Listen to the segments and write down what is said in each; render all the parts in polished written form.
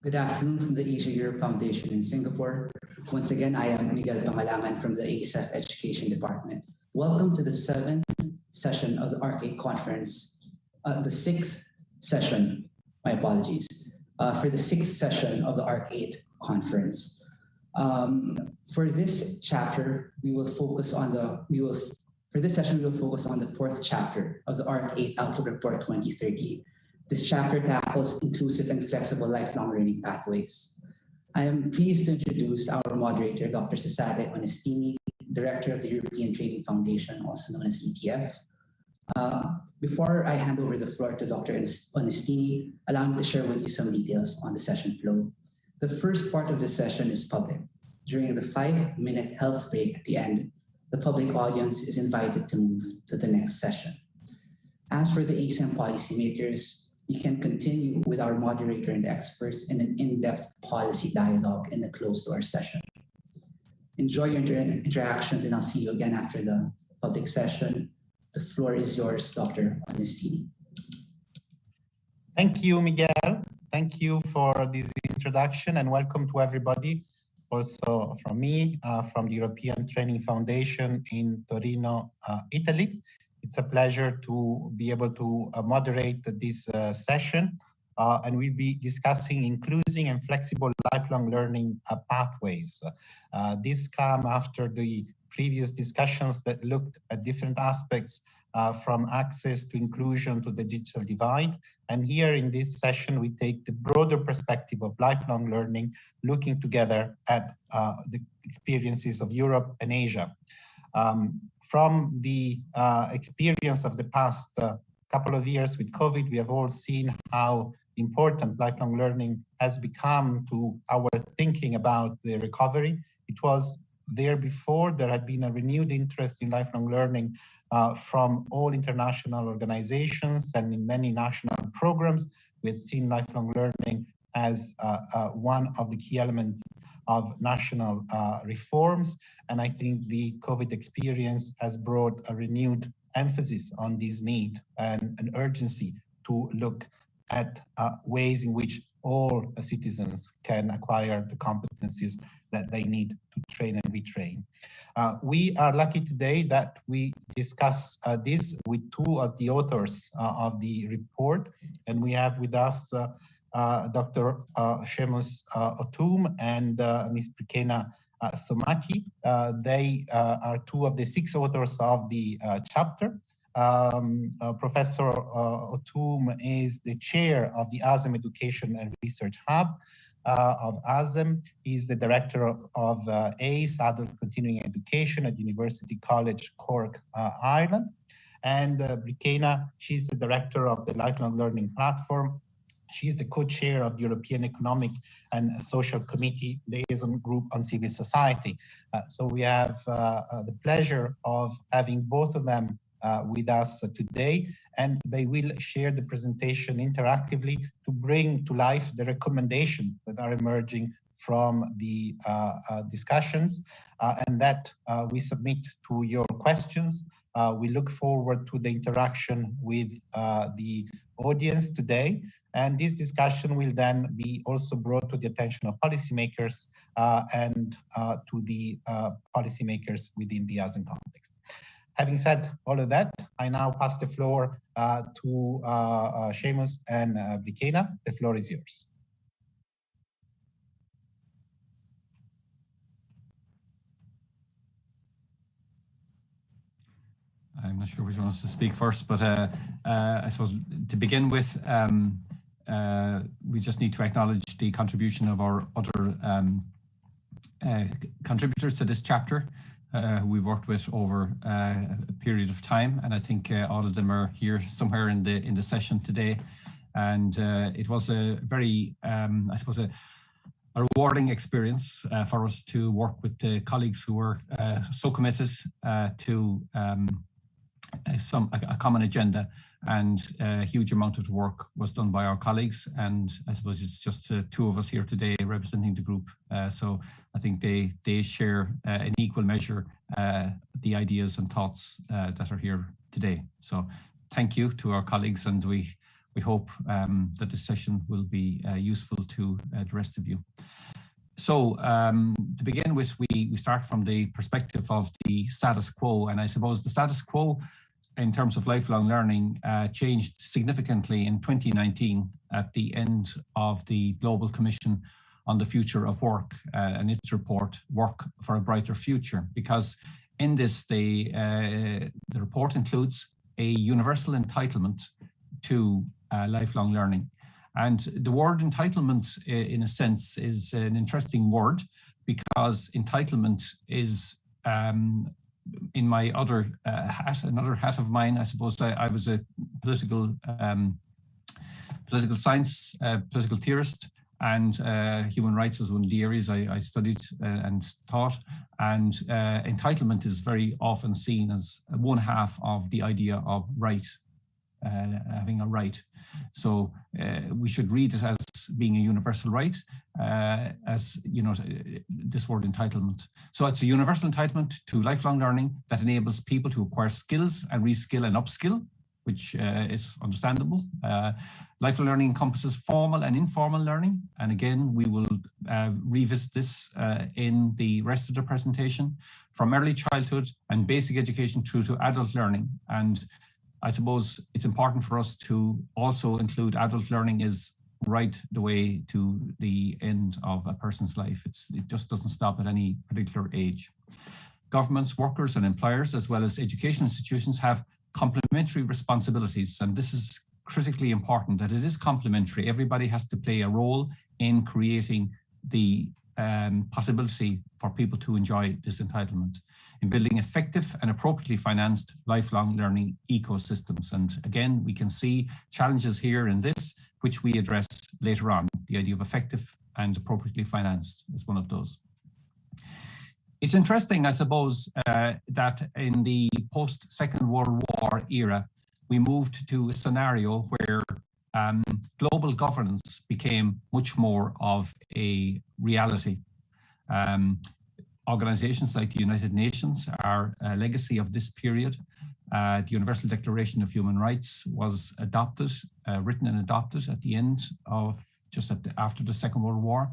Good afternoon from the Asia Europe Foundation in Singapore. Once again, I am Miguel Pangalangan from the ASEM Education Department. Welcome to the 7th session of the ARC8 conference, the 6th session, my apologies, for the 6th session of the ARC8 conference. For this chapter, we will focus on the, for this session, we will focus on the 4th chapter of the ARC8 Outlook Report 2030. This chapter tackles inclusive and flexible lifelong learning pathways. I am pleased to introduce our moderator, Dr. Cesare ONESTINI, Director of the European Training Foundation, also known as ETF. Before I hand over the floor to Dr. ONESTINI, allow me to share with you some details on the session flow. The first part of the session is public. During the 5-minute health break at the end, the public audience is invited to move to the next session. As for the ASEM policymakers, you can continue with our moderator and experts in an in-depth policy dialogue in the closed-door session. Enjoy your interactions, and I'll see you again after the public session. The floor is yours, Dr. ONESTINI. Thank you, Miguel. Thank you for this introduction, and welcome to everybody. Also from me, from the European Training Foundation in Torino, Italy. It's a pleasure to be able to moderate this session, and we'll be discussing inclusive and flexible lifelong learning pathways. This comes after the previous discussions that looked at different aspects from access to inclusion to the digital divide. And here in this session, we take the broader perspective of lifelong learning, looking together at the experiences of Europe and Asia. From the experience of the past couple of years with COVID, we have all seen how important lifelong learning has become to our thinking about the recovery. It was there before. There had been a renewed interest in lifelong learning from all international organizations and in many national programs. We've seen lifelong learning as one of the key elements of national reforms. And I think the COVID experience has brought a renewed emphasis on this need and an urgency to look at ways in which all citizens can acquire the competencies that they need to train and retrain. We are lucky today that we discuss this with two of the authors of the report, and we have with us Dr. Séamus Otum and Ms. Brikena XHOMAQI. They are two of the 6 authors of the chapter. Professor Otum is the chair of the ASEM Education and Research Hub of ASEM. He's the director of ACE, Adult Continuing Education at University College Cork, Ireland. And Brikena, she's the director of the Lifelong Learning Platform. She's the co-chair of the European Economic and Social Committee Liaison Group on Civil Society. So we have the pleasure of having both of them with us today, and they will share the presentation interactively to bring to life the recommendations that are emerging from the discussions and that we submit to your questions. We look forward to the interaction with the audience today, and this discussion will then be also brought to the attention of policymakers and to the policymakers within the ASEM context. Having said all of that, I now pass the floor to Séamus and Brikena. The floor is yours. I'm not sure which one wants to speak first, but I suppose to begin with, we just need to acknowledge the contribution of our other contributors to this chapter. We worked with over a period of time, and I think all of them are here somewhere in the session today. And it was a very, I suppose, a rewarding experience for us to work with the colleagues who were so committed to a common agenda, and a huge amount of work was done by our colleagues. And I suppose it's just 2 of us here today representing the group. So I think they share in equal measure the ideas and thoughts that are here today. So thank you to our colleagues, and we we hope that this session will be useful to the rest of you. So to begin with, we start from the perspective of the status quo, and I suppose the status quo in terms of lifelong learning changed significantly in 2019 at the end of the Global Commission on the Future of Work and its report, Work for a Brighter Future, because in this, the report includes a universal entitlement to lifelong learning. And the word entitlement, in a sense, is an interesting word, because entitlement is, in my other another hat of mine, I suppose I was a political science, political theorist, and human rights was one of the areas I studied and taught. And entitlement is very often seen as one half of the idea of right, having a right. So we should read it as being a universal right, as you know, this word entitlement. So it's a universal entitlement to lifelong learning that enables people to acquire skills and reskill and upskill, which is understandable. Lifelong learning encompasses formal and informal learning. And again, we will revisit this in the rest of the presentation, from early childhood and basic education through to adult learning. And I suppose it's important for us to also include adult learning is right the way to the end of a person's life. It just doesn't stop at any particular age. Governments, workers, and employers, as well as education institutions, have complementary responsibilities, and this is critically important, that it is complementary. Everybody has to play a role in creating the possibility for people to enjoy this entitlement, in building effective and appropriately financed lifelong learning ecosystems. And again, we can see challenges here in this, which we address later on. The idea of effective and appropriately financed is one of those. It's interesting, I suppose, that in the post-Second World War era, we moved to a scenario where global governance became much more of a reality. Organizations like the United Nations are a legacy of this period. The Universal Declaration of Human Rights was adopted, written and adopted at the end of, after the Second World War.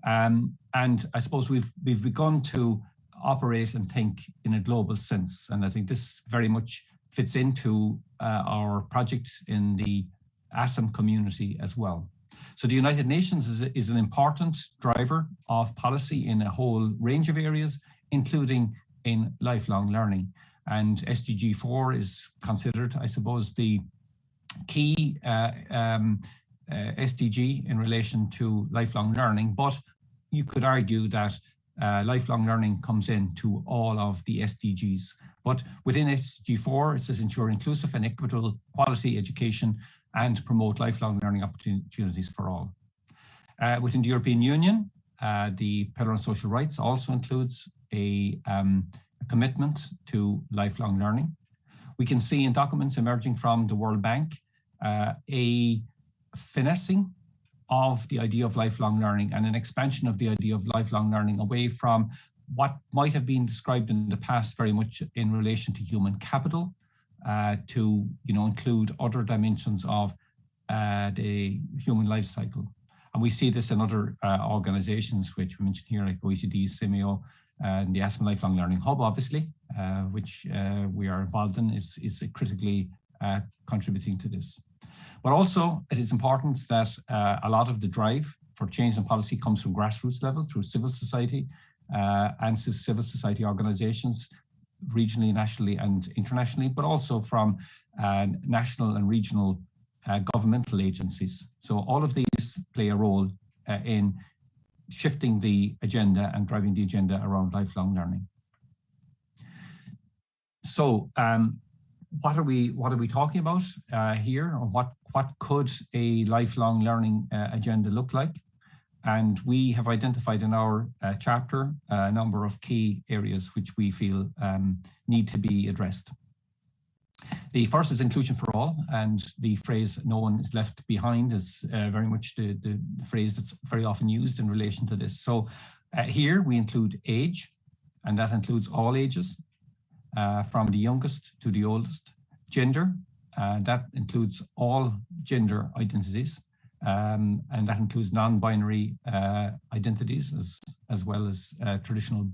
And I suppose we've begun to operate and think in a global sense. And I think this very much fits into our project in the ASEM community as well. So the United Nations is an important driver of policy in a whole range of areas, including in lifelong learning. And SDG 4 is considered, I suppose, the key SDG in relation to lifelong learning, but you could argue that lifelong learning comes into all of the SDGs. But within SDG 4, it says ensure inclusive and equitable quality education and promote lifelong learning opportunities for all. Within the European Union, the Pillar on Social Rights also includes a commitment to lifelong learning. We can see in documents emerging from the World Bank a finessing of the idea of lifelong learning and an expansion of the idea of lifelong learning away from what might have been described in the past very much in relation to human capital, to include other dimensions of the human life cycle. And we see this in other organizations, which we mentioned here, like OECD, CIMEO, and the ASEM Lifelong Learning Hub, obviously, which we are involved in, is critically contributing to this. But also, it is important that a lot of the drive for change in policy comes from grassroots level, through civil society and civil society organizations, regionally, nationally, and internationally, but also from national and regional governmental agencies. So all of these play a role in shifting the agenda and driving the agenda around lifelong learning. So what are we talking about here, or what could a lifelong learning agenda look like? And we have identified in our chapter a number of key areas which we feel need to be addressed. The first is inclusion for all, and the phrase "no one is left behind" is very much the phrase that's very often used in relation to this. So here we include age, and that includes all ages, from the youngest to the oldest, gender, That includes all gender identities, and that includes non-binary identities as well as traditional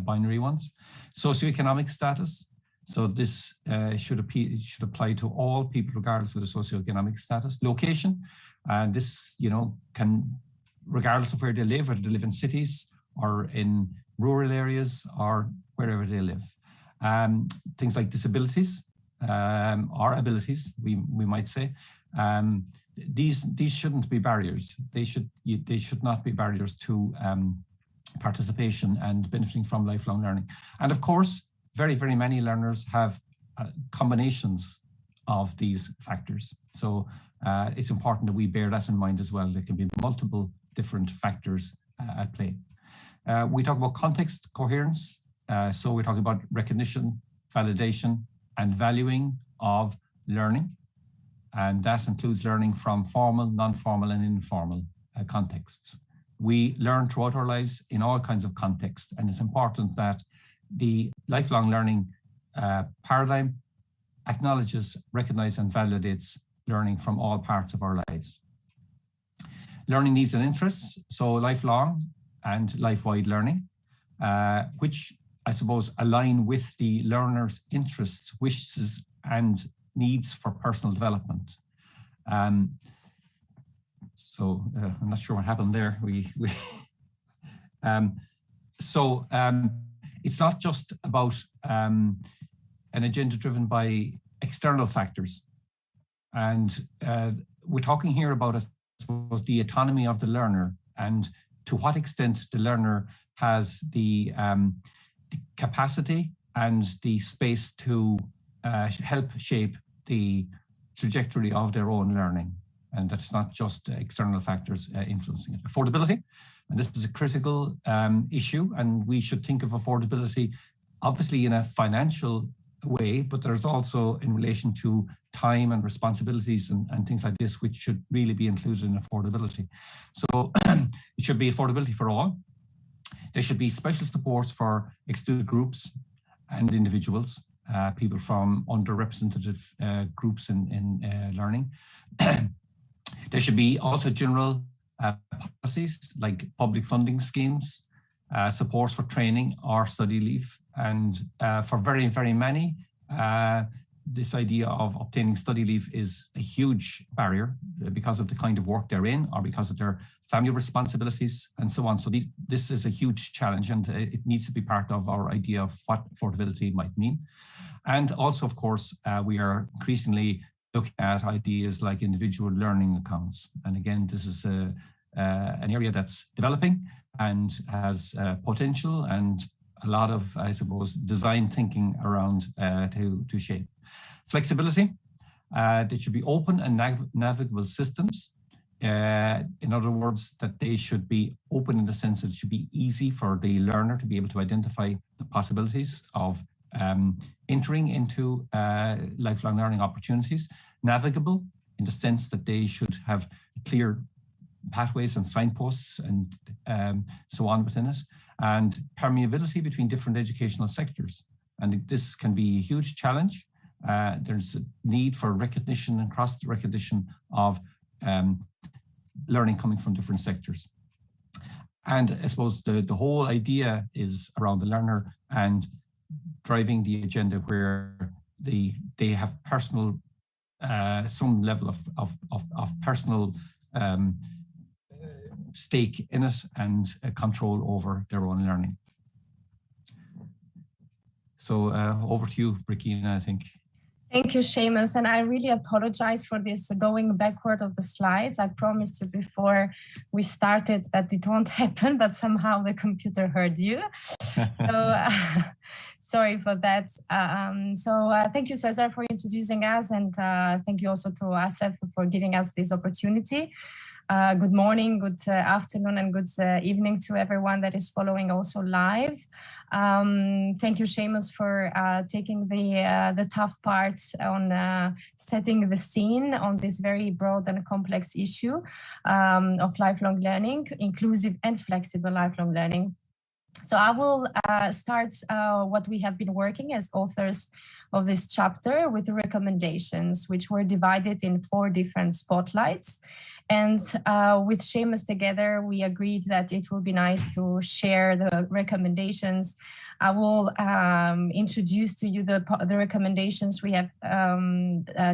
binary ones. Socioeconomic status. So this should apply to all people regardless of their socioeconomic status. Location, and this can, regardless of where they live, whether they live in cities or in rural areas or wherever they live. Things like disabilities or abilities, we might say. These shouldn't be barriers. They should not be barriers to participation and benefiting from lifelong learning. And of course, very, very many learners have combinations of these factors. So it's important that we bear that in mind as well. There can be multiple different factors at play. We talk about context coherence. So we're talking about recognition, validation, and valuing of learning. And that includes learning from formal, non-formal, and informal contexts. We learn throughout our lives in all kinds of contexts, and it's important that the lifelong learning paradigm acknowledges, recognizes, and validates learning from all parts of our lives. Learning needs and interests, so lifelong and life-wide learning, which I suppose align with the learner's interests, wishes, and needs for personal development. So I'm not sure what happened there. It's not just about an agenda driven by external factors. And we're talking here about, I suppose, the autonomy of the learner and to what extent the learner has the capacity and the space to help shape the trajectory of their own learning. And that's not just external factors influencing it. Affordability, and this is a critical issue, and we should think of affordability obviously in a financial way, but there's also in relation to time and responsibilities and things like this, which should really be included in affordability. So it should be affordability for all. There should be special supports for excluded groups and individuals, people from underrepresented groups in learning. There should be also general policies like public funding schemes, supports for training or study leave. And for very, very many, this idea of obtaining study leave is a huge barrier because of the kind of work they're in or because of their family responsibilities and so on. So this is a huge challenge, and it needs to be part of our idea of what affordability might mean. And also, of course, we are increasingly looking at ideas like individual learning accounts. And again, this is an area that's developing and has potential and a lot of, I suppose, design thinking around to shape. Flexibility, they should be open and navigable systems. In other words, that they should be open in the sense that it should be easy for the learner to be able to identify the possibilities of entering into lifelong learning opportunities. Navigable in the sense that they should have clear pathways and signposts and so on within it. And permeability between different educational sectors. And this can be a huge challenge. There's a need for recognition and cross-recognition of learning coming from different sectors. And I suppose the whole idea is around the learner and driving the agenda where they have personal, some level of personal stake in it and control over their own learning. So over to you, Brikena, I think. Thank you, Séamus, and I really apologize for this going backward of the slides. I promised you before we started that it won't happen, but somehow the computer heard you. So sorry for that. Thank you, Cesare, for introducing us, and thank you also to ASEM for giving us this opportunity. Good morning, good afternoon, and good evening to everyone that is following also live. Thank you, Séamus, for taking the tough parts on setting the scene on this very broad and complex issue of lifelong learning, inclusive and flexible lifelong learning. So I will start what we have been working as authors of this chapter with recommendations, which were divided in 4 different spotlights. And with Séamus together, we agreed that it would be nice to share the recommendations. I will introduce to you the recommendations we have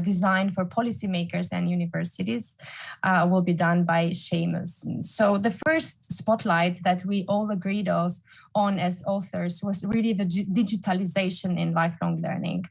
designed for policymakers and universities will be done by Séamus. So the first spotlight that we all agreed on as authors was really the digitalization in lifelong learning.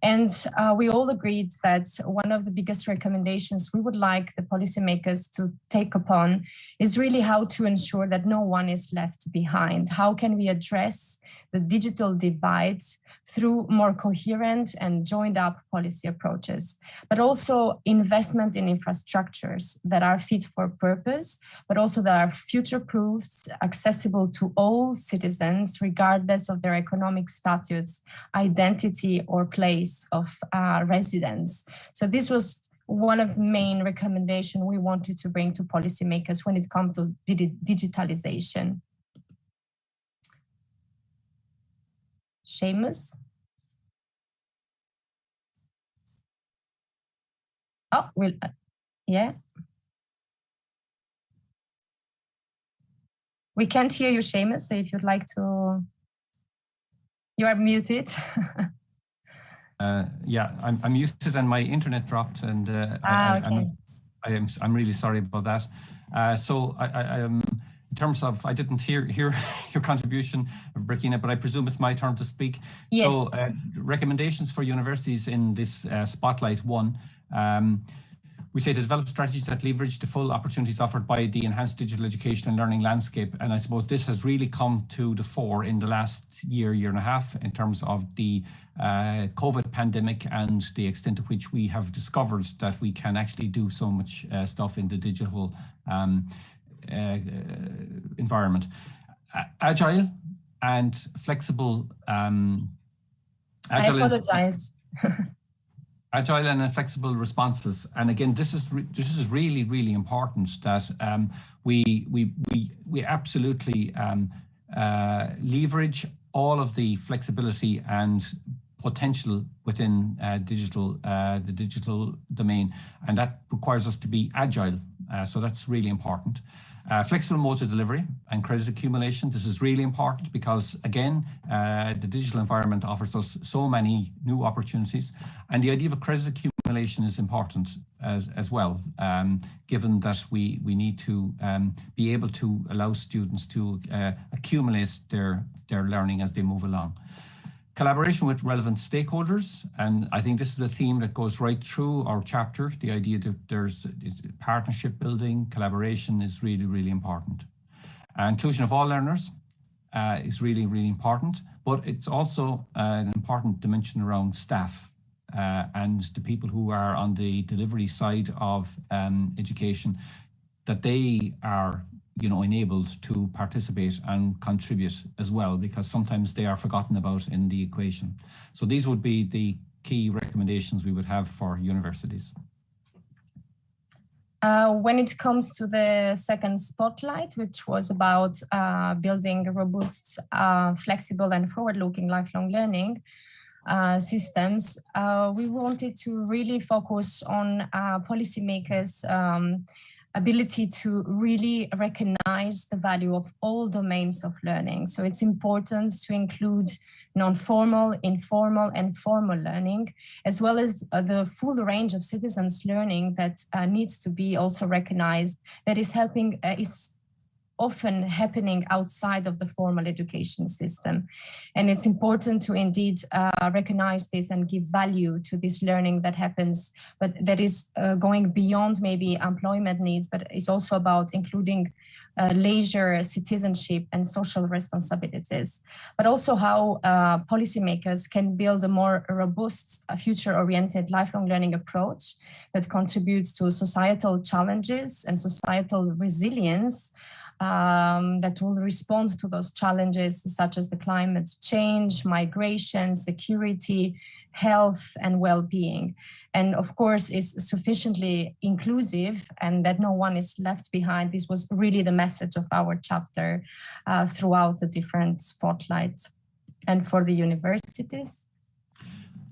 And we all agreed that one of the biggest recommendations we would like the policymakers to take upon is really how to ensure that no one is left behind. How can we address the digital divides through more coherent and joined up policy approaches, but also investment in infrastructures that are fit for purpose, but also that are future-proofed, accessible to all citizens, regardless of their economic status, identity, or place of residence. So this was one of the main recommendations we wanted to bring to policymakers when it comes to digitalization. Séamus? Oh, well, yeah. We can't hear you, Séamus, so if you'd like to, you are muted. Yeah, I'm muted and my internet dropped, and okay. I'm really sorry about that. So in terms of, I didn't hear your contribution, Brikena, but I presume it's my turn to speak. Yes. So recommendations for universities in this Spotlight 1. We say to develop strategies that leverage the full opportunities offered by the enhanced digital education and learning landscape. And I suppose this has really come to the fore in the last year and a half in terms of the COVID pandemic and the extent to which we have discovered that we can actually do so much stuff in the digital environment. Agile and flexible. I apologize. Agile and flexible responses, and again, this is really important that we absolutely leverage all of the flexibility and potential within the digital domain, and that requires us to be agile. So that's really important. Flexible modes of delivery and credit accumulation. This is really important because, again, the digital environment offers us so many new opportunities, and the idea of credit accumulation is important as well, given that we need to be able to allow students to accumulate their learning as they move along. Collaboration with relevant stakeholders, and I think this is a theme that goes right through our chapter. The idea that there's partnership building, collaboration is really important. Inclusion of all learners is really important, but it's also an important dimension around staff and the people who are on the delivery side of education, that they are enabled to participate and contribute as well, because sometimes they are forgotten about in the equation. So these would be the key recommendations we would have for universities. When it comes to the second spotlight, which was about building robust, flexible and forward-looking lifelong learning systems, we wanted to really focus on policymakers' ability to really recognize the value of all domains of learning. So it's important to include non-formal, informal, and formal learning, as well as the full range of citizens' learning that needs to be also recognized, that is often happening outside of the formal education system. And it's important to indeed recognize this and give value to this learning that happens, but that is going beyond maybe employment needs, but it's also about including leisure, citizenship, and social responsibilities, but also how policymakers can build a more robust, future-oriented lifelong learning approach that contributes to societal challenges and societal resilience, that will respond to those challenges such as the climate change, migration, security, health, and well-being. And of course, is sufficiently inclusive and that no one is left behind. This was really the message of our chapter throughout the different spotlights. And for the universities?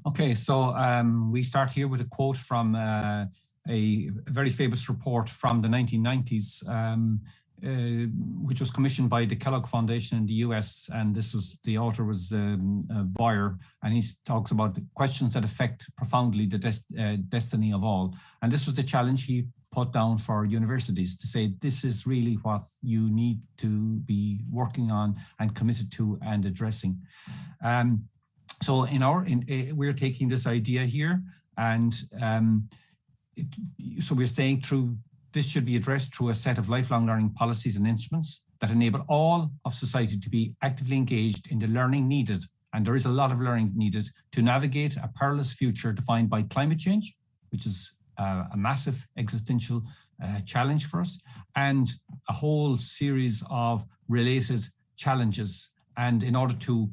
Okay, so we start here with a quote from a very famous report from the 1990s, which was commissioned by the Kellogg Foundation in the US. And this was, the author was Boyer, and he talks about the questions that affect profoundly the destiny of all. And this was the challenge he put down for universities, to say this is really what you need to be working on and committed to and addressing. So we're taking this idea here, and so we're saying this should be addressed through a set of lifelong learning policies and instruments that enable all of society to be actively engaged in the learning needed, and there is a lot of learning needed, to navigate a perilous future defined by climate change, which is a massive existential challenge for us, and a whole series of related challenges. And in order to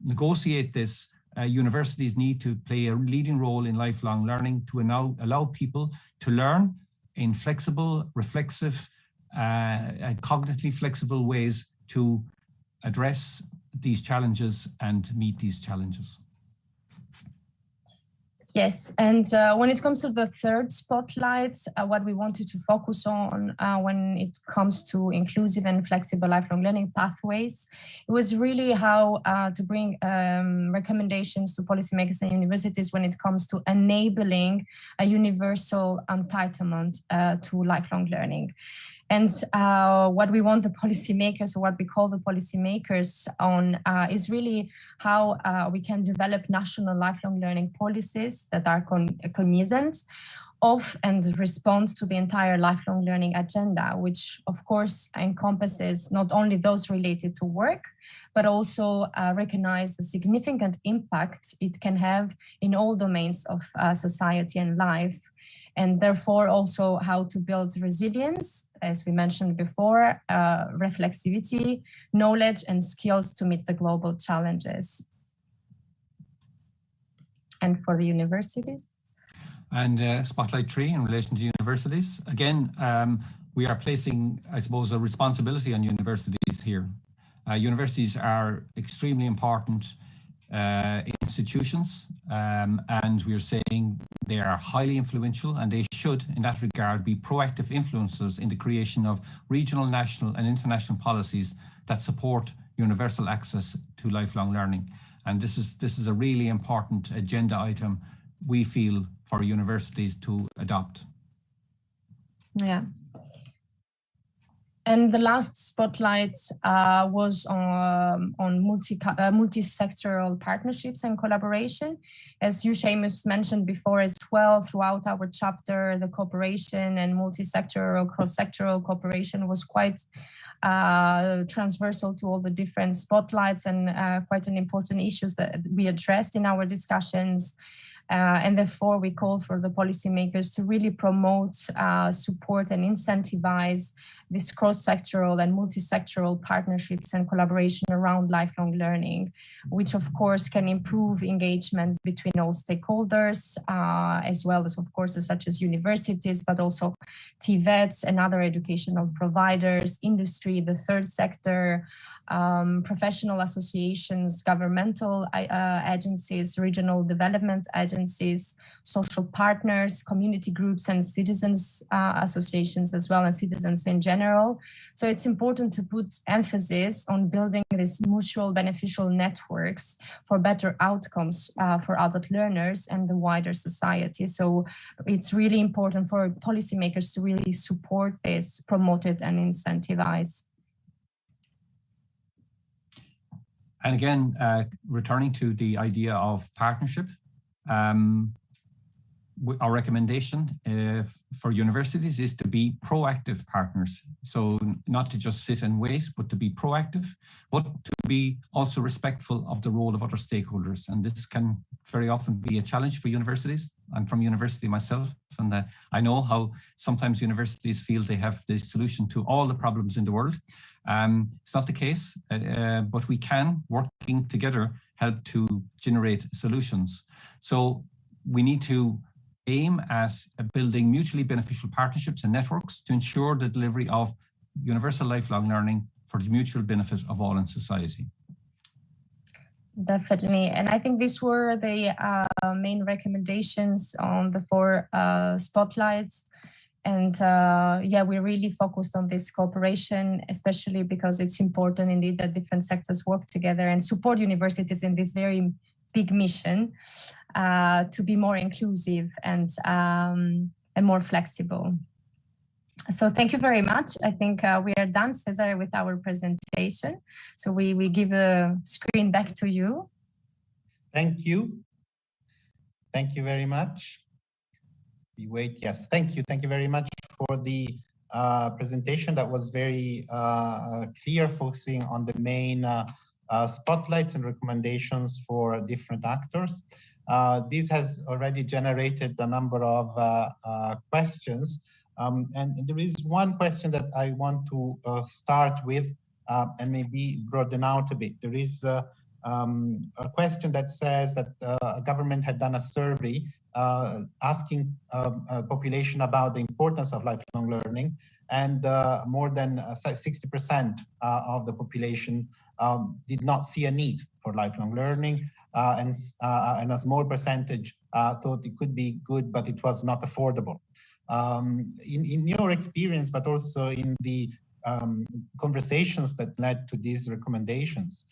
negotiate this, universities need to play a leading role in lifelong learning to allow people to learn in flexible, reflexive, and cognitively flexible ways to address these challenges and meet these challenges. Yes, and when it comes to the third spotlight, what we wanted to focus on when it comes to inclusive and flexible lifelong learning pathways, it was really how to bring recommendations to policymakers and universities when it comes to enabling a universal entitlement to lifelong learning. And what we want the policymakers, or what we call the policymakers on, is really how we can develop national lifelong learning policies that are cognizant of and respond to the entire lifelong learning agenda, which of course encompasses not only those related to work, but also recognize the significant impact it can have in all domains of society and life. And therefore also how to build resilience, as we mentioned before, reflexivity, knowledge and skills to meet the global challenges. And for the universities? And Spotlight 3 in relation to universities. Again, we are placing, I suppose, a responsibility on universities here. Universities are extremely important institutions, and we're saying they are highly influential, and they should, in that regard, be proactive influencers in the creation of regional, national and international policies that support universal access to lifelong learning. And this is a really important agenda item, we feel, for universities to adopt. Yeah. And the last spotlight was on multisectoral partnerships and collaboration. As you, Séamus, mentioned before as well, throughout our chapter, the cooperation and multisectoral, cross-sectoral cooperation was quite transversal to all the different spotlights, and quite an important issues that we addressed in our discussions. And therefore, we call for the policymakers to really promote, support and incentivize this cross-sectoral and multisectoral partnerships and collaboration around lifelong learning, which of course can improve engagement between all stakeholders, as well as, of course, such as universities, but also TVETs and other educational providers, industry, the third sector, professional associations, governmental agencies, regional development agencies, social partners, community groups and citizens associations, as well as citizens in general. So it's important to put emphasis on building these mutual beneficial networks for better outcomes for adult learners and the wider society. So it's really important for policymakers to really support this, promote it and incentivize. And again, returning to the idea of partnership, our recommendation for universities is to be proactive partners. So not to just sit and wait, but to be proactive, but to be also respectful of the role of other stakeholders. And this can very often be a challenge for universities. I'm from university myself, and I know how sometimes universities feel they have the solution to all the problems in the world. It's not the case, but we can, working together, help to generate solutions. So we need to aim at building mutually beneficial partnerships and networks to ensure the delivery of universal lifelong learning for the mutual benefit of all in society. Definitely. And I think these were the main recommendations on the 4 spotlights. And yeah, we really focused on this cooperation, especially because it's important indeed that different sectors work together and support universities in this very big mission to be more inclusive and more flexible. So thank you very much. I think we are done, Cesare, with our presentation. So we give a screen back to you. Thank you. Thank you very much. We wait. Yes, thank you. Thank you very much for the presentation. That was very clear, focusing on the main spotlights and recommendations for different actors. This has already generated a number of questions. And there is one question that I want to start with and maybe broaden out a bit. There is a question that says that a government had done a survey asking a population about the importance of lifelong learning, and more than 60% of the population did not see a need for lifelong learning, and a small percentage thought it could be good, but it was not affordable. In your experience, but also in the conversations that led to these recommendations,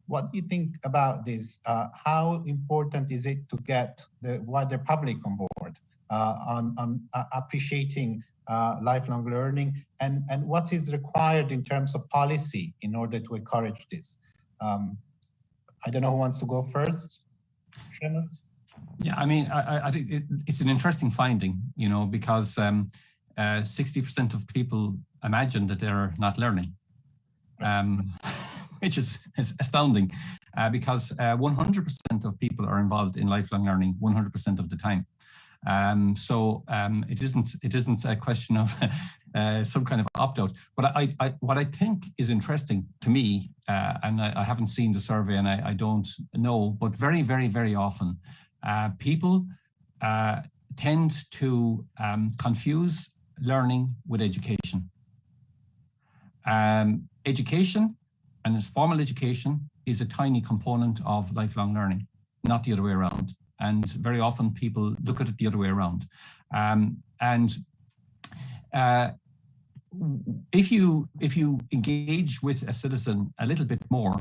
what do you think about this? How important is it to get the wider public on board on appreciating lifelong learning, and what is required in terms of policy in order to encourage this? I don't know who wants to go first. Séamus? Yeah, I mean, I think it's an interesting finding, you know, because 60% of people imagine that they're not learning, which is astounding, because 100% of people are involved in lifelong learning 100% of the time. So it isn't a question of some kind of opt-out. But what I think is interesting to me, and I haven't seen the survey and I don't know, but very, very, very often people tend to confuse learning with education. Education, and its formal education, is a tiny component of lifelong learning, not the other way around. And very often people look at it the other way around. If you engage with a citizen a little bit more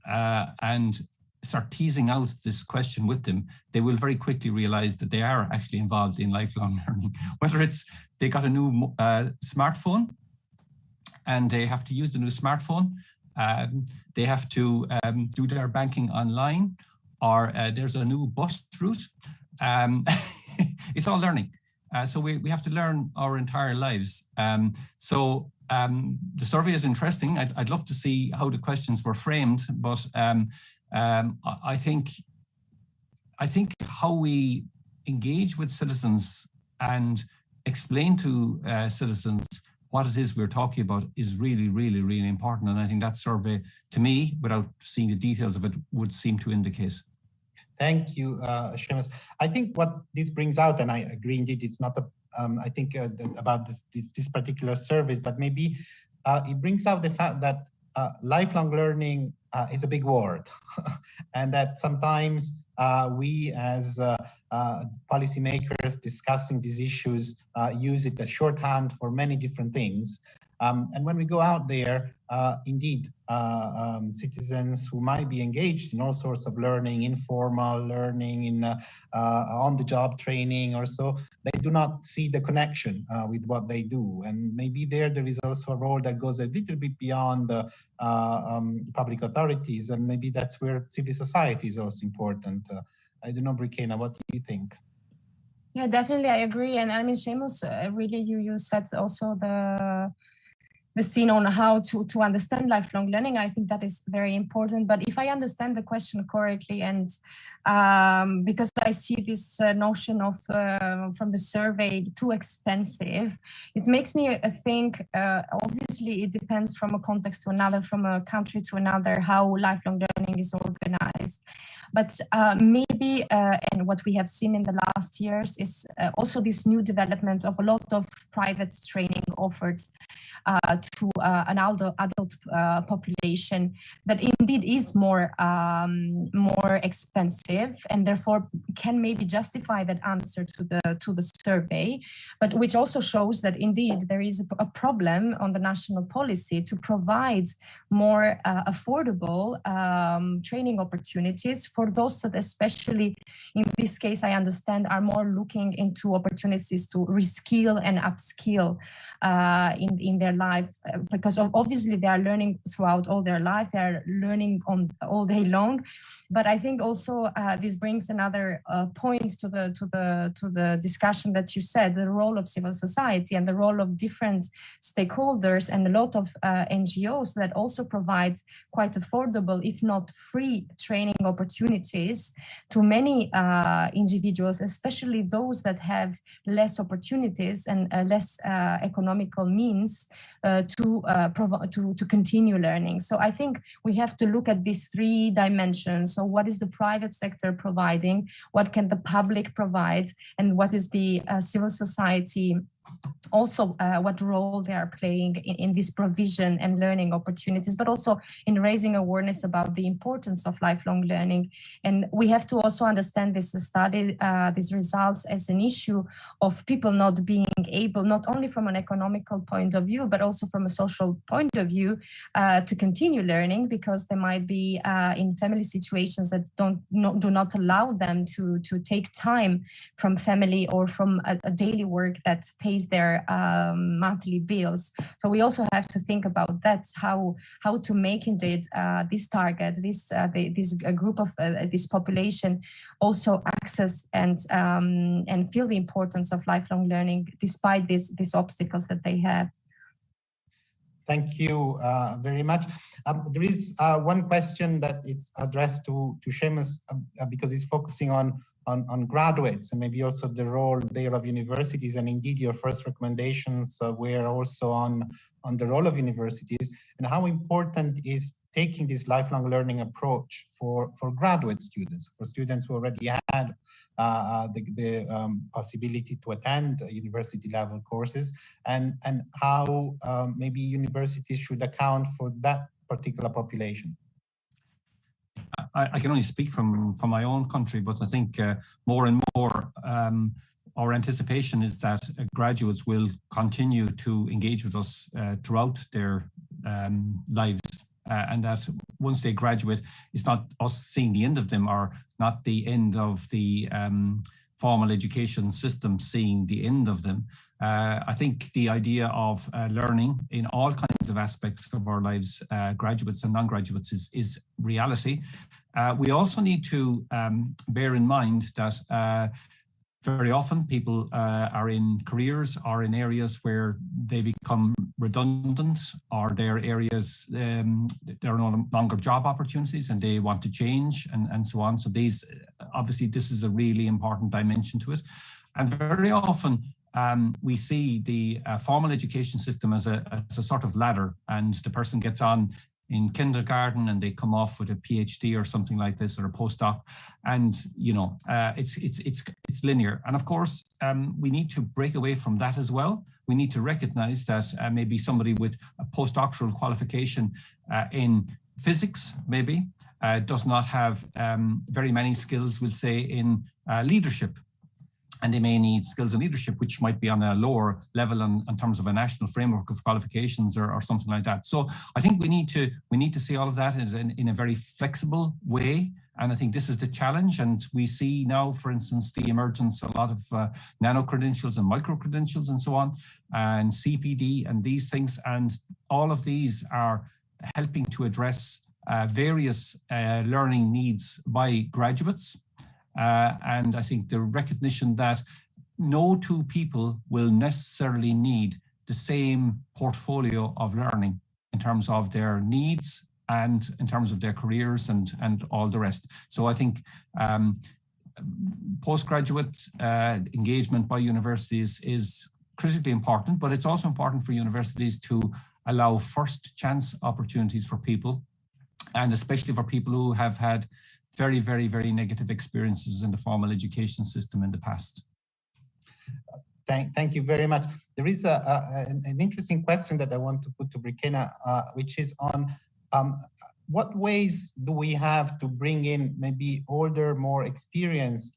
and start teasing out this question with them, they will very quickly realize that they are actually involved in lifelong learning. Whether it's they got a new smartphone and they have to use the new smartphone, they have to do their banking online, or there's a new bus route. It's all learning. So we have to learn our entire lives. So the survey is interesting. I'd love to see how the questions were framed, but I think how we engage with citizens and explain to citizens what it is we're talking about is really, really, really important. And I think that survey, to me, without seeing the details of it, would seem to indicate. Thank you, Séamus. I think what this brings out, and I agree indeed, it's not I think about this particular service, but maybe it brings out the fact that lifelong learning is a big word, and that sometimes we as policymakers discussing these issues use it as shorthand for many different things. And when we go out there, indeed, citizens who might be engaged in all sorts of learning, informal learning, in on-the-job training or so, they do not see the connection with what they do. And maybe there is also a role that goes a little bit beyond public authorities, and maybe that's where civil society is also important. I don't know, Brikena, what do you think? Yeah, definitely, I agree. And I mean, Séamus, really, you said also the scene on how to understand lifelong learning. I think that is very important. But if I understand the question correctly, and because I see this notion of from the survey too expensive, it makes me think. Obviously, it depends from a context to another, from a country to another, how lifelong learning is organized. But maybe, and what we have seen in the last years is also this new development of a lot of private training offered to an adult population that indeed is more expensive, and therefore can maybe justify that answer to the survey, but which also shows that indeed there is a problem on the national policy to provide more affordable training opportunities for those that, especially in this case, I understand, are more looking into opportunities to reskill and upskill in their life, because obviously they are learning throughout all their life, they are learning on all day long. But I think also this brings another point to the discussion that you said, the role of civil society and the role of different stakeholders and a lot of NGOs that also provide quite affordable, if not free, training opportunities to many individuals, especially those that have less opportunities and less economical means to continue learning. So I think we have to look at these three dimensions. So what is the private sector providing? What can the public provide? And what is the civil society also what role they are playing in this provision and learning opportunities, but also in raising awareness about the importance of lifelong learning. And we have to also understand this study, these results as an issue of people not being able, not only from an economical point of view, but also from a social point of view, to continue learning, because they might be in family situations that do not allow them to take time from family or from a daily work that pays their monthly bills. So we also have to think about that, how to make indeed this target, this group of this population also access and feel the importance of lifelong learning despite these obstacles that they have. Thank you very much. There is one question that it's addressed to Séamus because he's focusing on graduates and maybe also the role there of universities, and indeed your first recommendations were also on the role of universities and how important is taking this lifelong learning approach for graduate students, for students who already had the possibility to attend university level courses, and how maybe universities should account for that particular population. I can only speak from my own country, but I think more and more our anticipation is that graduates will continue to engage with us throughout their lives, and that once they graduate, it's not us seeing the end of them, or not the end of the formal education system seeing the end of them. I think the idea of learning in all kinds of aspects of our lives, graduates and non-graduates, is reality. We also need to bear in mind that very often people are in careers or in areas where they become redundant, or their areas, there are no longer job opportunities and they want to change and so on. So these, obviously, this is a really important dimension to it. And very often we see the formal education system as a sort of ladder, and the person gets on in kindergarten and they come off with a PhD or something like this, or a postdoc, and you know it's linear. And of course we need to break away from that as well. We need to recognize that maybe somebody with a postdoctoral qualification in physics maybe does not have very many skills, we'll say, in leadership. And they may need skills in leadership, which might be on a lower level in terms of a national framework of qualifications or something like that. So I think we need to see all of that as in a very flexible way. And I think this is the challenge. And we see now, for instance, the emergence of a lot of nano credentials and micro credentials and so on, and CPD and these things. And all of these are helping to address various learning needs by graduates. And I think the recognition that no two people will necessarily need the same portfolio of learning in terms of their needs and in terms of their careers and all the rest. So I think postgraduate engagement by universities is critically important, but it's also important for universities to allow first chance opportunities for people, and especially for people who have had very, very, very negative experiences in the formal education system in the past. Thank you very much. There is an interesting question that I want to put to Brikena, which is on what ways do we have to bring in maybe older, more experienced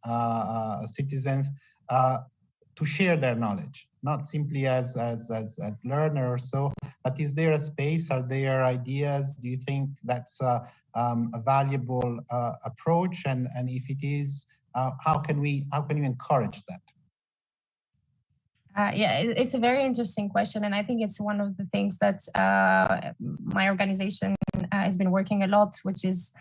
citizens to share their knowledge, not simply as learner or so, but is there a space? Are there ideas? Do you think that's a valuable approach? And if it is, how can you encourage that? Yeah, it's a very interesting question, and I think it's one of the things that my organization has been working a lot, which is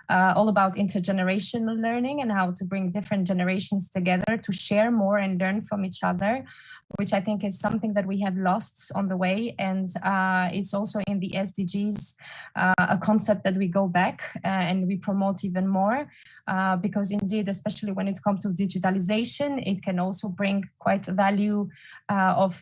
all about intergenerational learning and how to bring different generations together to share more and learn from each other, which I think is something that we have lost on the way. And it's also in the SDGs, a concept that we go back and we promote even more, because indeed, especially when it comes to digitalization, it can also bring quite value of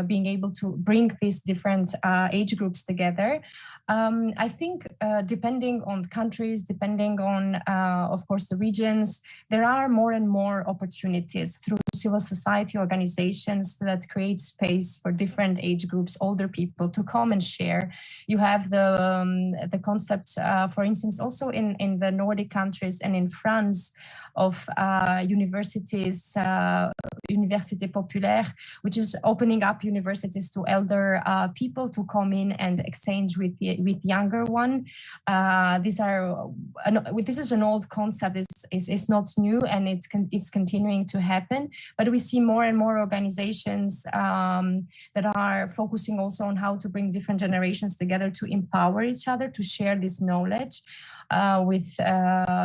being able to bring these different age groups together. I think depending on countries, depending on, of course, the regions, there are more and more opportunities through civil society organizations that create space for different age groups, older people to come and share. You have the concept, for instance, also in the Nordic countries and in France, of universities, Université Populaire, which is opening up universities to elder people to come in and exchange with younger one. This is an old concept. It's not new, and it's continuing to happen. But we see more and more organizations that are focusing also on how to bring different generations together to empower each other, to share this knowledge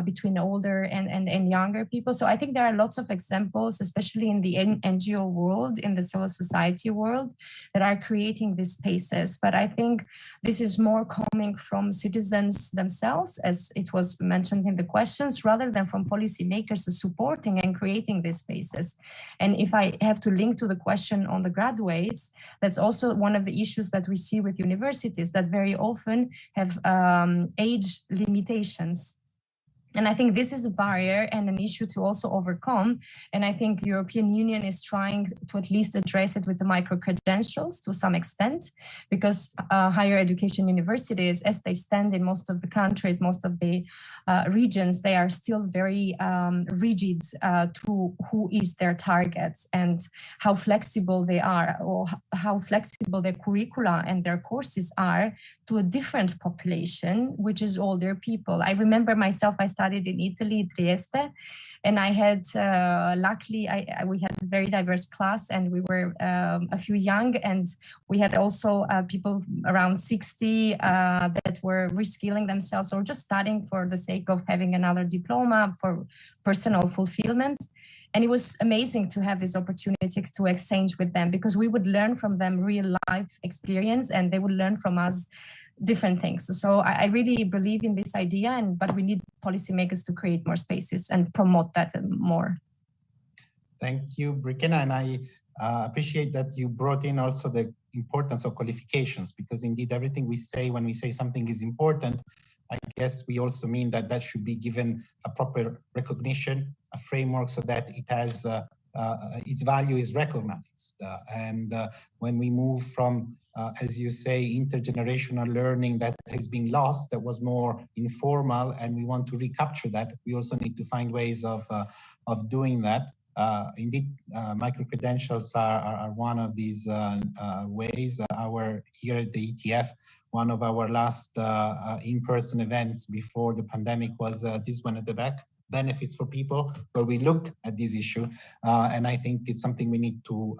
between older and younger people. So I think there are lots of examples, especially in the NGO world, in the civil society world, that are creating these spaces. But I think this is more coming from citizens themselves, as it was mentioned in the questions, rather than from policymakers supporting and creating these spaces. And if I have to link to the question on the graduates, that's also one of the issues that we see with universities, that very often have age limitations. And I think this is a barrier and an issue to also overcome. And I think European Union is trying to at least address it with the micro-credentials to some extent, because higher education universities, as they stand in most of the countries, most of the regions, they are still very rigid to who is their targets and how flexible they are, or how flexible their curricula and their courses are to a different population, which is older people. I remember myself, I studied in Italy, Trieste, and I had, luckily, we had a very diverse class, and we were a few young, and we had also people around 60 that were reskilling themselves or just studying for the sake of having another diploma for personal fulfillment. And it was amazing to have this opportunity to exchange with them, because we would learn from them real life experience, and they would learn from us different things. So I really believe in this idea, but we need policymakers to create more spaces and promote that more. Thank you, Brikena, and I appreciate that you brought in also the importance of qualifications, because indeed everything we say when we say something is important, I guess we also mean that that should be given a proper recognition, a framework, so that it has its value is recognized. And when we move from, as you say, intergenerational learning that has been lost, that was more informal, and we want to recapture that, we also need to find ways of doing that. Indeed, micro-credentials are one of these ways. Here at the ETF, one of our last in-person events before the pandemic was this one at the back, benefits for people, where we looked at this issue. And I think it's something we need to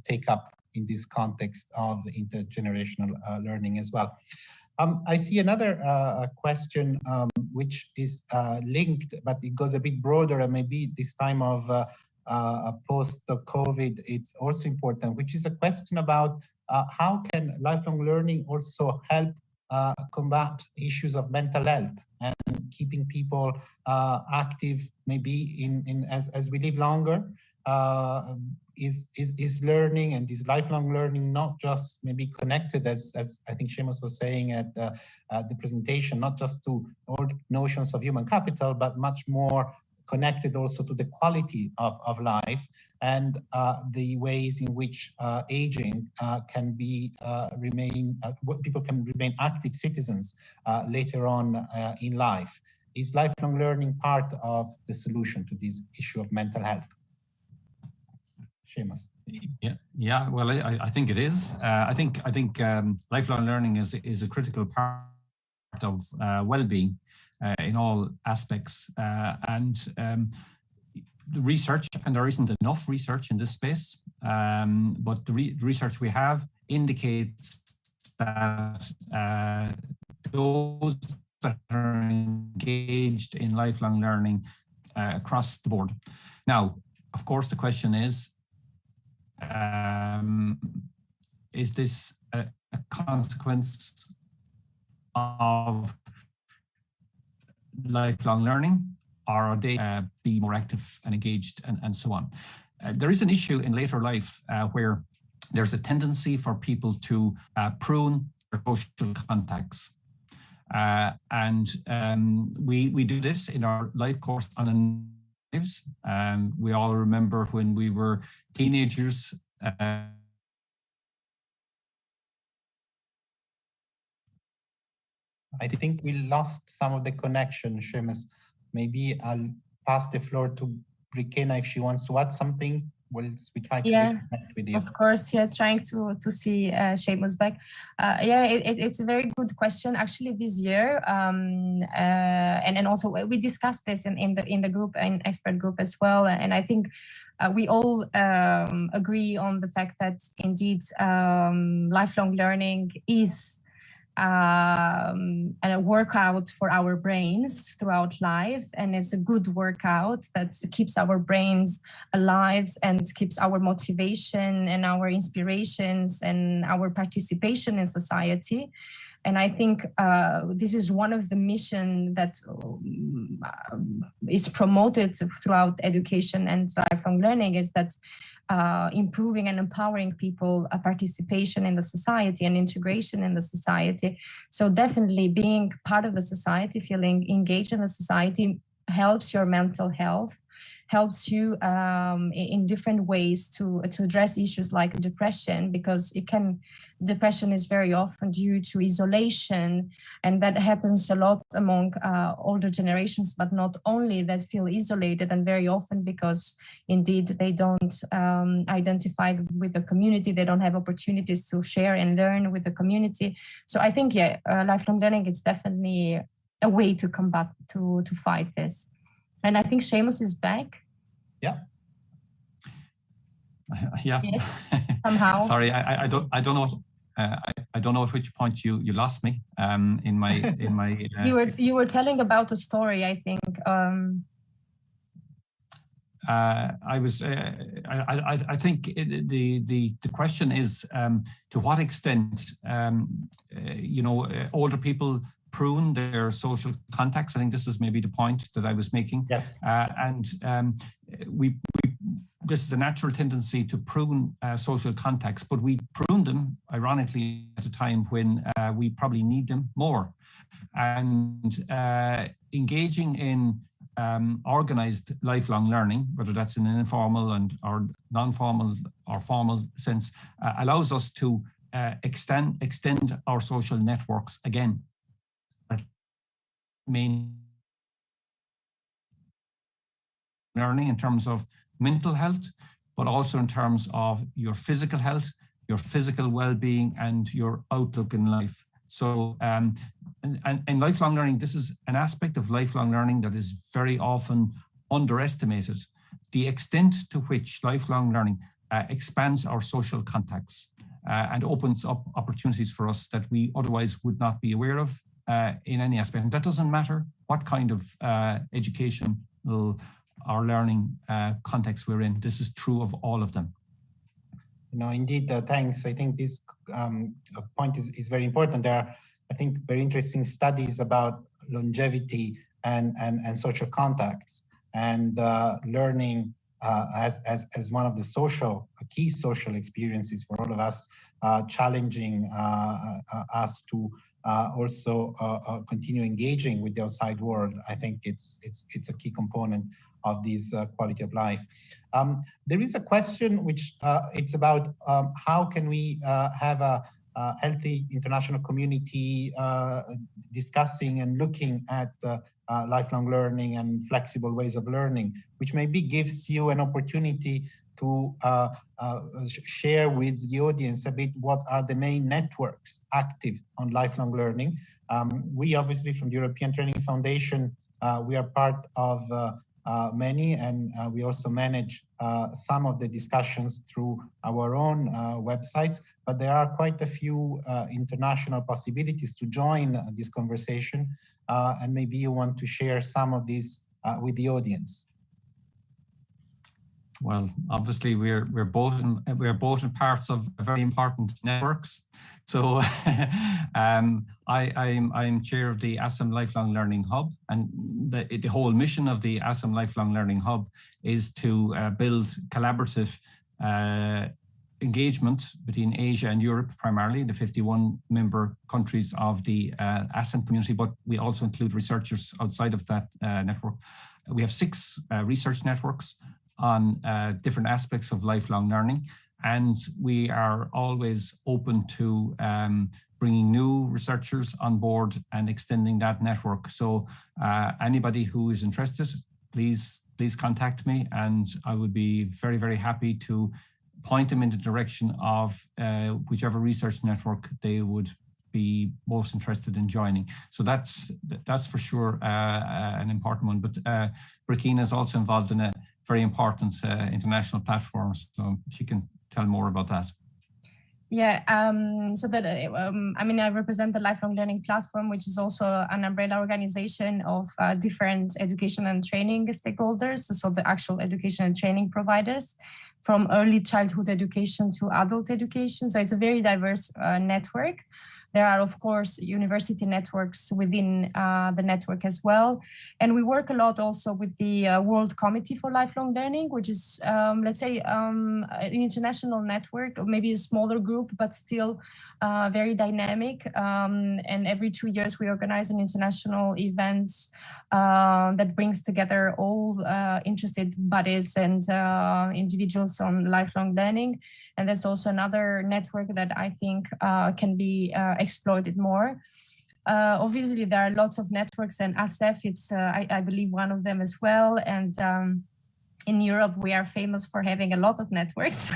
take up in this context of intergenerational learning as well. I see another question which is linked, but it goes a bit broader, and maybe this time of post-COVID, it's also important, which is a question about how can lifelong learning also help combat issues of mental health and keeping people active, maybe as we live longer. Is learning and is lifelong learning not just maybe connected, as I think Séamus was saying at the presentation, not just to old notions of human capital, but much more connected also to the quality of life and the ways in which aging can be people can remain active citizens later on in life. Is lifelong learning part of the solution to this issue of mental health? Séamus. Yeah. Well, I think it is. I think lifelong learning is a critical part of well-being in all aspects, and the research, and there isn't enough research in this space, but the research we have indicates that those that are engaged in lifelong learning across the board. Now, of course, the question is this a consequence of lifelong learning, or are they be more active and engaged and so on? There is an issue in later life where there's a tendency for people to prune their social contacts. We do this in our life course on lives. We all remember when we were teenagers. I think we lost some of the connection, Séamus. Maybe I'll pass the floor to Brikena if she wants to add something. Whilst we try to reconnect with you. Of course, trying to see Séamus back. It's a very good question. Actually, this year, and also we discussed this in the group and expert group as well. And I think we all agree on the fact that indeed lifelong learning is a workout for our brains throughout life, and it's a good workout that keeps our brains alive and keeps our motivation and our inspirations and our participation in society. And I think this is one of the mission that is promoted throughout education and lifelong learning, is that improving and empowering people participation in the society and integration in the society. So definitely being part of the society, feeling engaged in the society helps your mental health, helps you in different ways to address issues like depression, because depression is very often due to isolation, and that happens a lot among older generations, but not only that, feel isolated, and very often because indeed they don't identify with the community, they don't have opportunities to share and learn with the community. So I think lifelong learning is definitely a way to combat, to fight this. And I think Séamus is back. Yeah. Yeah. Yes, somehow. Sorry, I don't know. I don't know at which point you lost me in my. You were telling about a story, I think. I was. I think the question is to what extent older people prune their social contacts. I think this is maybe the point that I was making. Yes. This is a natural tendency to prune social contacts, but we prune them, ironically, at a time when we probably need them more. And engaging in organized lifelong learning, whether that's in an informal or non-formal or formal sense, allows us to extend our social networks again. Learning in terms of mental health, but also in terms of your physical health, your physical well-being, and your outlook in life. So, and lifelong learning, this is an aspect of lifelong learning that is very often underestimated. The extent to which lifelong learning expands our social contacts and opens up opportunities for us that we otherwise would not be aware of in any aspect. And that doesn't matter what kind of educational or learning context we're in. This is true of all of them. Indeed, thanks. I think this point is very important. There are, I think, very interesting studies about longevity and social contacts, and learning as one of the key social experiences for all of us, challenging us to also continue engaging with the outside world. I think it's a key component this quality of life. There is a question which it's about how can we have a healthy international community discussing and looking at lifelong learning and flexible ways of learning, which maybe gives you an opportunity to share with the audience a bit what are the main networks active on lifelong learning. We obviously from the European Training Foundation, we are part of many, and we also manage some of the discussions through our own websites, but there are quite a few international possibilities to join this conversation, and maybe you want to share some of these with the audience. Well, obviously we're both in parts of very important networks. So I'm chair of the ASEM Lifelong Learning Hub, and the whole mission of the ASEM Lifelong Learning Hub is to build collaborative engagement between Asia and Europe, primarily the 51 member countries of the ASEM community, but we also include researchers outside of that network. We have 6 research networks on different aspects of lifelong learning, and we are always open to bringing new researchers on board and extending that network. So anybody who is interested, please contact me, and I would be very, very happy to point them in the direction of whichever research network they would be most interested in joining. So that's for sure an important one. But Brikena is also involved in a very important international platform, so she can tell more about that. Yeah, so that I mean, I represent the Lifelong Learning Platform, which is also an umbrella organization of different education and training stakeholders, so the actual education and training providers, from early childhood education to adult education. So it's a very diverse network. There are, of course, university networks within the network as well. And we work a lot also with the World Committee for Lifelong Learning, which is, let's say, an international network, or maybe a smaller group, but still very dynamic. And every 2 years, we organize an international event that brings together all interested bodies and individuals on lifelong learning. And that's also another network that I think can be exploited more. Obviously, there are lots of networks, and ASEF, it's, I believe, one of them as well. And in Europe, we are famous for having a lot of networks,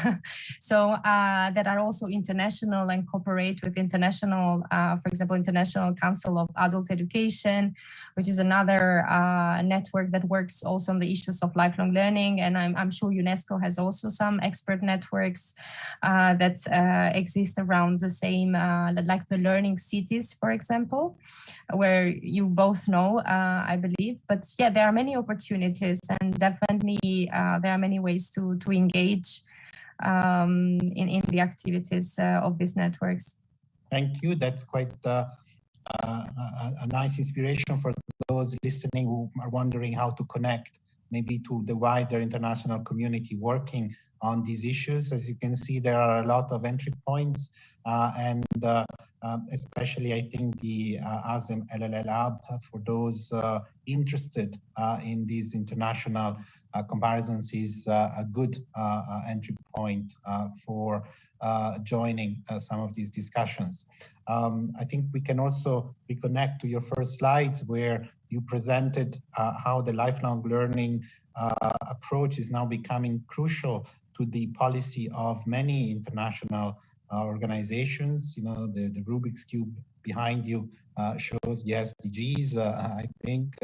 so that are also international and cooperate with international, for example, International Council of Adult Education, which is another network that works also on the issues of lifelong learning. And I'm sure UNESCO has also some expert networks that exist around the same, like the learning cities, for example, where you both know, I believe. But yeah, there are many opportunities, and definitely there are many ways to engage in the activities of these networks. Thank you. That's quite a nice inspiration for those listening who are wondering how to connect maybe to the wider international community working on these issues. As you can see, there are a lot of entry points, and especially I think the ASEM LLL Hub for those interested in these international comparisons is a good entry point for joining some of these discussions. I think we can also reconnect to your first slides where you presented how the lifelong learning approach is now becoming crucial to the policy of many international organizations. You know, the Rubik's Cube behind you shows the SDGs. I think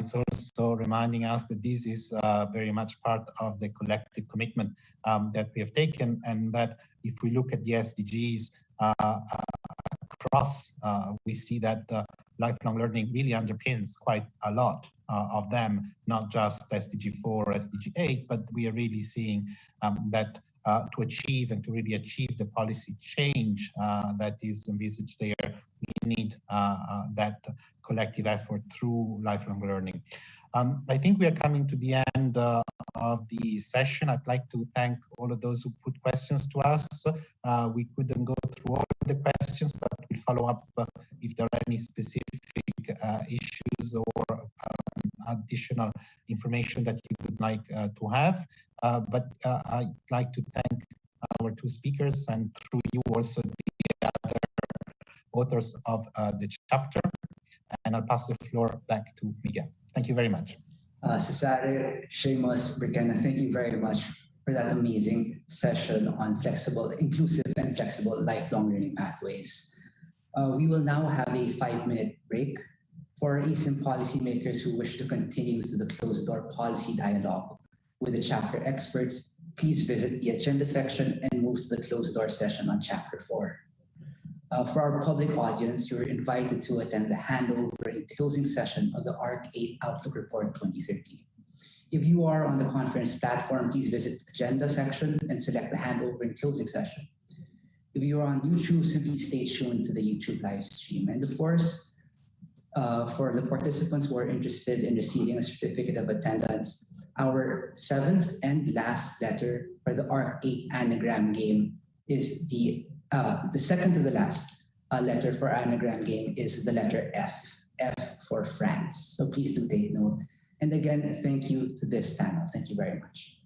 it's also reminding us that this is very much part of the collective commitment that we have taken, and that if we look at the SDGs across, we see that lifelong learning really underpins quite a lot of them, not just SDG 4 or SDG 8, but we are really seeing that to achieve and to really achieve the policy change that is envisaged there, we need that collective effort through lifelong learning. I think we are coming to the end of the session. I'd like to thank all of those who put questions to us. We couldn't go through all the questions, but we'll follow up if there are any specific issues or additional information that you would like to have. But I'd like to thank our two speakers and through you also the other authors of the chapter. And I'll pass the floor back to Miguel. Thank you very much. Cesare, Séamus, Brikena, thank you very much for that amazing session on inclusive and flexible lifelong learning pathways. We will now have a 5-minute break. For ASEM policymakers who wish to continue to the closed-door policy dialogue with the chapter experts, please visit the agenda section and move to the closed-door session on Chapter 4. For our public audience, you're invited to attend the handover and closing session of the ARC8 Outlook Report 2030. If you are on the conference platform, please visit the agenda section and select the handover and closing session. If you are on YouTube, simply stay tuned to the YouTube live stream. And of course, for the participants who are interested in receiving a certificate of attendance, our 7th and last letter for the ARC8 anagram game is the second to the last letter for anagram game is the letter F, F for France. So please do take note. And again, thank you to this panel. Thank you very much.